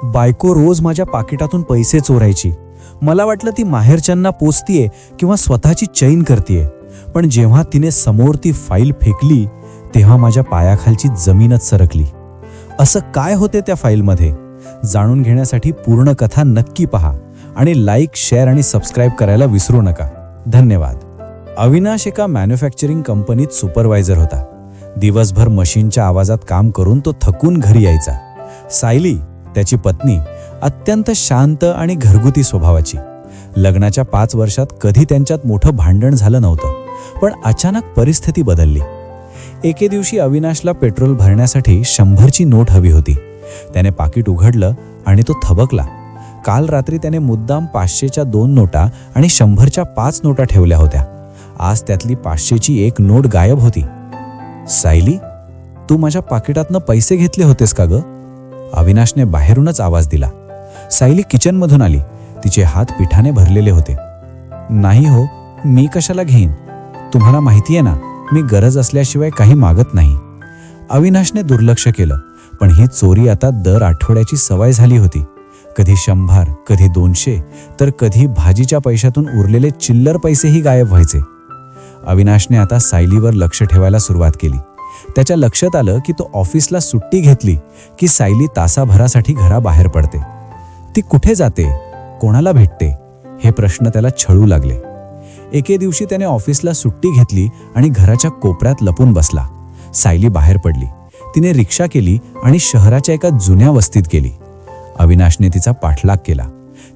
बायको रोज माझ्या पाकिटातून पैसे चोरायची. मला वाटलं ती माहेरच्यांना पोचतीये किंवा स्वतःची चैन करतीये. पण जेव्हा तिने समोर ती फाईल फेकली तेव्हा माझ्या पायाखालची जमीनच सरकली. असं काय होते त्या फाईलमध्ये? जाणून घेण्यासाठी पूर्ण कथा नक्की पहा आणि लाईक, शेअर आणि सबस्क्राईब करायला विसरू नका. धन्यवाद. अविनाश एका मॅन्युफॅक्चरिंग कंपनीत सुपरवायझर होता. दिवसभर मशीनच्या आवाजात काम करून तो थकून घरी यायचा. सायली, त्याची पत्नी, अत्यंत शांत आणि घरगुती स्वभावाची. लग्नाच्या 5 वर्षात कधी त्यांच्यात मोठं भांडण झालं नव्हतं. पण अचानक परिस्थिती बदलली. एके दिवशी अविनाशला पेट्रोल भरण्यासाठी 100ची नोट हवी होती. त्याने पाकिट उघडलं आणि तो थबकला. काल रात्री त्याने मुद्दाम 500च्या 2 नोटा आणि 100च्या 5 नोटा ठेवल्या होत्या. आज त्यातली 500ची 1 नोट गायब होती. सायली, तू माझ्या पाकिटातनं पैसे घेतले होतेस का ग? अविनाशने बाहेरूनच आवाज दिला. सायली किचनमधून आली. तिचे हात पिठाने भरलेले होते. नाही हो, मी कशाला घेईन? तुम्हाला माहितीये ना, मी गरज असल्याशिवाय काही मागत नाही. अविनाशने दुर्लक्ष केलं. पण ही चोरी आता दर आठवड्याची सवय झाली होती. कधी 100, कधी 200, तर कधी भाजीच्या पैशातून उरलेले चिल्लर पैसेही गायब व्हायचे. अविनाशने आता सायलीवर लक्ष ठेवायला सुरुवात केली. त्याच्या लक्षात आलं की तो ऑफिसला सुट्टी घेतली की सायली तासाभरासाठी घराबाहेर पडते. ती कुठे जाते, कोणाला भेटते, हे प्रश्न त्याला छळू लागले. एके दिवशी त्याने ऑफिसला सुट्टी घेतली आणि घराच्या कोपऱ्यात लपून बसला. सायली बाहेर पडली. तिने रिक्षा केली आणि शहराच्या एका जुन्या वस्तीत गेली. अविनाशने तिचा पाठलाग केला.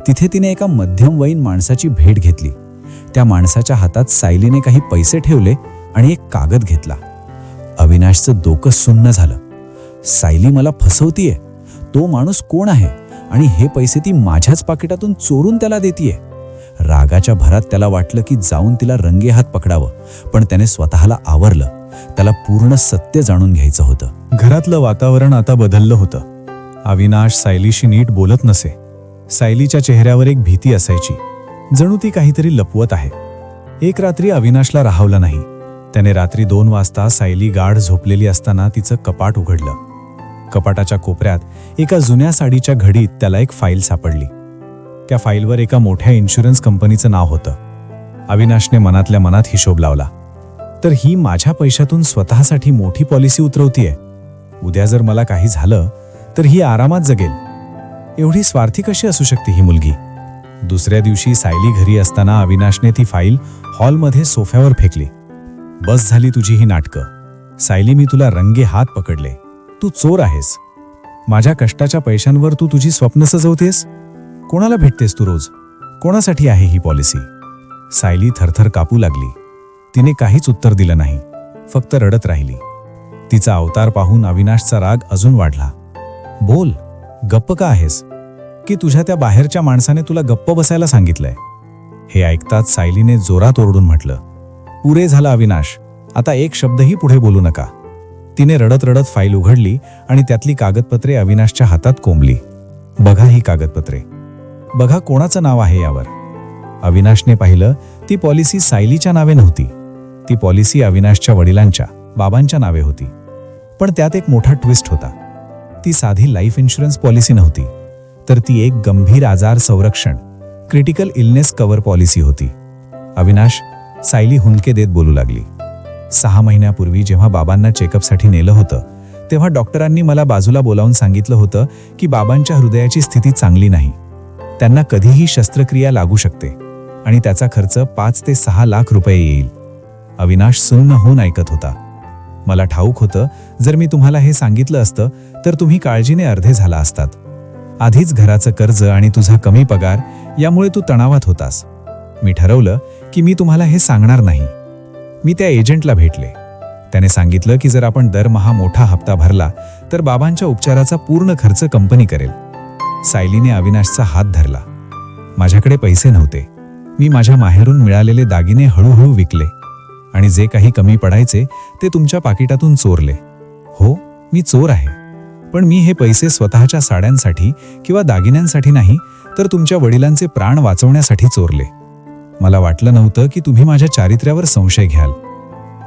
तिथे तिने एका मध्यमवयीन माणसाची भेट घेतली. त्या माणसाच्या हातात सायलीने काही पैसे ठेवले आणि एक कागद घेतला. अविनाशचं डोकं सुन्न झालं. सायली मला फसवतीये. तो माणूस कोण आहे आणि हे पैसे ती माझ्याच पाकिटातून चोरून त्याला देतीये? रागाच्या भरात त्याला वाटलं की जाऊन तिला रंगेहात पकडावं. पण त्याने स्वतःला आवरलं. त्याला पूर्ण सत्य जाणून घ्यायचं होतं. घरातलं वातावरण आता बदललं होतं. अविनाश सायलीशी नीट बोलत नसे. सायलीच्या चेहऱ्यावर एक भीती असायची, जणू ती काहीतरी लपवत आहे. एक रात्री अविनाशला राहावलं नाही. त्याने रात्री 2 वाजता सायली गाढ झोपलेली असताना तिचं कपाट उघडलं. कपाटाच्या कोपऱ्यात एका जुन्या साडीच्या घडीत त्याला एक फाईल सापडली. त्या फाईलवर एका मोठ्या इन्शुरन्स कंपनीचं नाव होतं. अविनाशने मनातल्या मनात हिशोब लावला. तर ही माझ्या पैशातून स्वतःसाठी मोठी पॉलिसी उतरवतीये. उद्या जर मला काही झालं तर ही आरामात जगेल. एवढी स्वार्थी कशी असू शकते ही मुलगी? दुसऱ्या दिवशी सायली घरी असताना अविनाशने ती फाईल हॉलमध्ये सोफ्यावर फेकली. बस झाली तुझी ही नाटकं. सायली, मी तुला रंगे हात पकडले. तू चोर आहेस. माझ्या कष्टाच्या पैशांवर तू तुझी स्वप्न सजवतेस. कोणाला भेटतेस तू रोज? कोणासाठी आहे ही पॉलिसी? सायली थरथर कापू लागली. तिने काहीच उत्तर दिलं नाही, फक्त रडत राहिली. तिचा अवतार पाहून अविनाशचा राग अजून वाढला. बोल, गप्प का आहेस? की तुझ्या त्या बाहेरच्या माणसाने तुला गप्प बसायला सांगितलंय? हे ऐकताच सायलीने जोरात ओरडून म्हटलं, पुरे झालं अविनाश, आता एक शब्दही पुढे बोलू नका. तिने रडत रडत फाईल उघडली आणि त्यातली कागदपत्रे अविनाशच्या हातात कोंबली. बघा ही कागदपत्रे. बघा कोणाचं नाव आहे यावर. अविनाशने पाहिलं, ती पॉलिसी सायलीच्या नावे नव्हती. ती पॉलिसी अविनाशच्या वडिलांच्या, बाबांच्या नावे होती. पण त्यात एक मोठा ट्विस्ट होता. ती साधी लाईफ इन्शुरन्स पॉलिसी नव्हती, तर ती एक गंभीर आजार संरक्षण, क्रिटिकल इलनेस कव्हर पॉलिसी होती. अविनाश, सायली हुंदके देत बोलू लागली. 6 महिन्यापूर्वी जेव्हा बाबांना चेकअपसाठी नेलं होतं तेव्हा डॉक्टरांनी मला बाजूला बोलावून सांगितलं होतं की बाबांच्या हृदयाची स्थिती चांगली नाही. त्यांना कधीही शस्त्रक्रिया लागू शकते आणि त्याचा खर्च 5 ते 6 लाख रुपये येईल. अविनाश सुन्न होऊन ऐकत होता. मला ठाऊक होतं, जर मी तुम्हाला हे सांगितलं असतं तर तुम्ही काळजीने अर्धे झाला असतात. आधीच घराचं कर्ज आणि तुझा कमी पगार यामुळे तू तणावात होतास. मी ठरवलं की मी तुम्हाला हे सांगणार नाही. मी त्या एजंटला भेटले. त्याने सांगितलं की जर आपण दरमहा मोठा हप्ता भरला तर बाबांच्या उपचाराचा पूर्ण खर्च कंपनी करेल. सायलीने अविनाशचा हात धरला. माझ्याकडे पैसे नव्हते. मी माझ्या माहेरून मिळालेले दागिने हळूहळू विकले आणि जे काही कमी पडायचे ते तुमच्या पाकिटातून चोरले. हो, मी चोर आहे. पण मी हे पैसे स्वतःच्या साड्यांसाठी किंवा दागिन्यांसाठी नाही, तर तुमच्या वडिलांचे प्राण वाचवण्यासाठी चोरले. मला वाटलं नव्हतं की तुम्ही माझ्या चारित्र्यावर संशय घ्याल.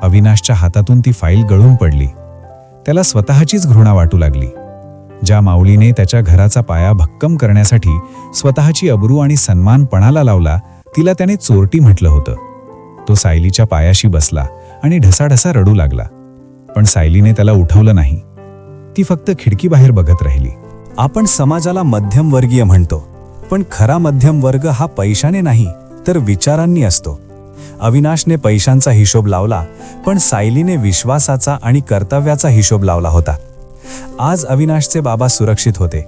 अविनाशच्या हातातून ती फाईल गळून पडली. त्याला स्वतःचीच घृणा वाटू लागली. ज्या माऊलीने त्याच्या घराचा पाया भक्कम करण्यासाठी स्वतःची अब्रू आणि सन्मान पणाला लावला, तिला त्याने चोरटी म्हटलं होतं. तो सायलीच्या पायाशी बसला आणि ढसाढसा रडू लागला. पण सायलीने त्याला उठवलं नाही. ती फक्त खिडकीबाहेर बघत राहिली. आपण समाजाला मध्यमवर्गीय म्हणतो, पण खरा मध्यम वर्ग हा पैशाने नाही तर विचारांनी असतो. अविनाशने पैशांचा हिशोब लावला, पण सायलीने विश्वासाचा आणि कर्तव्याचा हिशोब लावला होता. आज अविनाशचे बाबा सुरक्षित होते,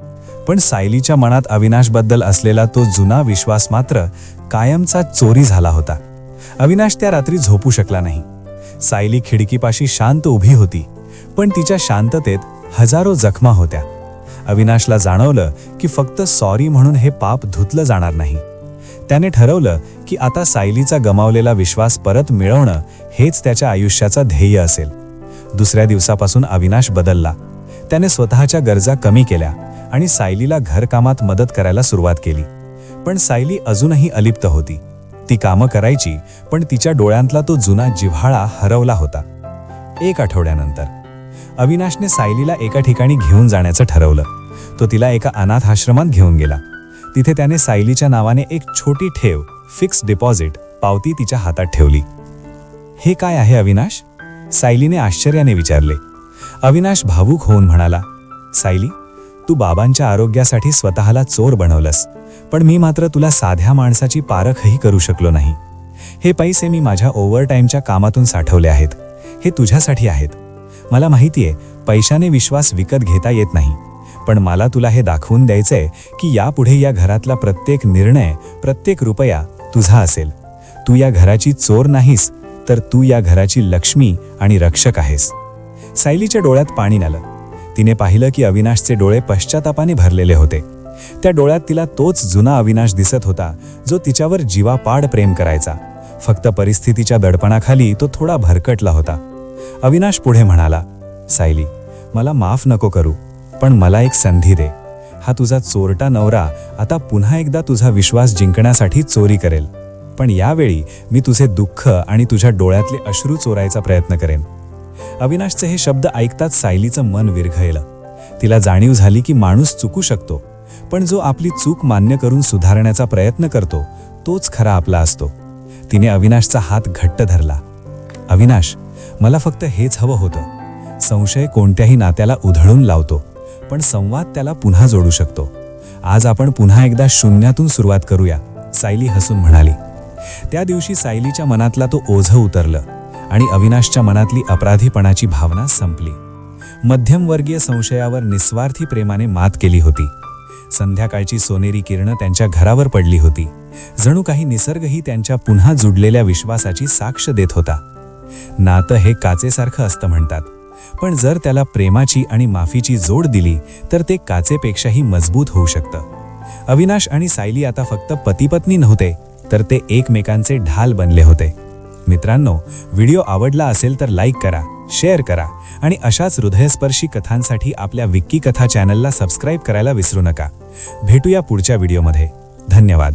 पण सायलीच्या मनात अविनाशबद्दल असलेला तो जुना विश्वास मात्र कायमचा चोरी झाला होता. अविनाश त्या रात्री झोपू शकला नाही. सायली खिडकीपाशी शांत उभी होती, पण तिच्या शांततेत हजारो जखमा होत्या. अविनाशला जाणवलं की फक्त सॉरी म्हणून हे पाप धुतलं जाणार नाही. त्याने ठरवलं की आता सायलीचा गमावलेला विश्वास परत मिळवणं हेच त्याच्या आयुष्याचं ध्येय असेल. दुसऱ्या दिवसापासून अविनाश बदलला. त्याने स्वतःच्या गरजा कमी केल्या आणि सायलीला घरकामात मदत करायला सुरुवात केली. पण सायली अजूनही अलिप्त होती. ती कामं करायची, पण तिच्या डोळ्यांतला तो जुना जिव्हाळा हरवला होता. 1 आठवड्यानंतर अविनाशने सायलीला एका ठिकाणी घेऊन जाण्याचं ठरवलं. तो तिला एका अनाथ आश्रमात घेऊन गेला. तिथे त्याने सायलीच्या नावाने एक छोटी ठेव, फिक्स डिपॉझिट पावती तिच्या हातात ठेवली. हे काय आहे अविनाश? सायलीने आश्चर्याने विचारले. अविनाश भावूक होऊन म्हणाला, सायली, तू बाबांच्या आरोग्यासाठी स्वतःला चोर बनवलंस, पण मी मात्र तुला साध्या माणसाची पारखही करू शकलो नाही. हे पैसे मी माझ्या ओव्हरटाईमच्या कामातून साठवले आहेत. हे तुझ्यासाठी आहेत. मला माहितीये पैशाने विश्वास विकत घेता येत नाही, पण मला तुला हे दाखवून द्यायचंय की यापुढे या घरातला प्रत्येक निर्णय, प्रत्येक रुपया तुझा असेल. तू या घराची चोर नाहीस, तर तू या घराची लक्ष्मी आणि रक्षक आहेस. सायलीच्या डोळ्यात पाणी आलं. तिने पाहिलं की अविनाशचे डोळे पश्चातापाने भरलेले होते. त्या डोळ्यात तिला तोच जुना अविनाश दिसत होता, जो तिच्यावर जीवापाड प्रेम करायचा. फक्त परिस्थितीच्या दडपणाखाली तो थोडा भरकटला होता. अविनाश पुढे म्हणाला, सायली, मला माफ नको करू, पण मला एक संधी दे. हा तुझा चोरटा नवरा आता पुन्हा एकदा तुझा विश्वास जिंकण्यासाठी चोरी करेल, पण यावेळी मी तुझे दुःख आणि तुझ्या डोळ्यातले अश्रू चोरायचा प्रयत्न करेन. अविनाशचे हे शब्द ऐकताच सायलीचं मन विरघळलं. तिला जाणीव झाली की माणूस चुकू शकतो, पण जो आपली चूक मान्य करून सुधारण्याचा प्रयत्न करतो तोच खरा आपला असतो. तिने अविनाशचा हात घट्ट धरला. अविनाश, मला फक्त हेच हवं होतं. संशय कोणत्याही नात्याला उधळून लावतो, पण संवाद त्याला पुन्हा जोडू शकतो. आज आपण पुन्हा एकदा शून्यातून सुरुवात करूया, सायली हसून म्हणाली. त्या दिवशी सायलीच्या मनातला तो ओझं उतरलं आणि अविनाशच्या मनातली अपराधीपणाची भावना संपली. मध्यमवर्गीय संशयावर निस्वार्थी प्रेमाने मात केली होती. संध्याकाळची सोनेरी किरणं त्यांच्या घरावर पडली होती. जणू काही निसर्गही त्यांच्या पुन्हा जुडलेल्या विश्वासाची साक्ष देत होता. नातं हे काचेसारखं असतं म्हणतात, पण जर त्याला प्रेमाची आणि माफीची जोड दिली तर ते काचेपेक्षाही मजबूत होऊ शकतं. अविनाश आणि सायली आता फक्त पती-पत्नी नव्हते, तर ते एकमेकांचे ढाल बनले होते. मित्रांनो, व्हिडिओ आवडला असेल तर लाईक करा, शेअर करा आणि अशाच हृदयस्पर्शी कथांसाठी आपल्या विक्की कथा चॅनलला सबस्क्राईब करायला विसरू नका. भेटूया पुढच्या व्हिडिओमध्ये. धन्यवाद.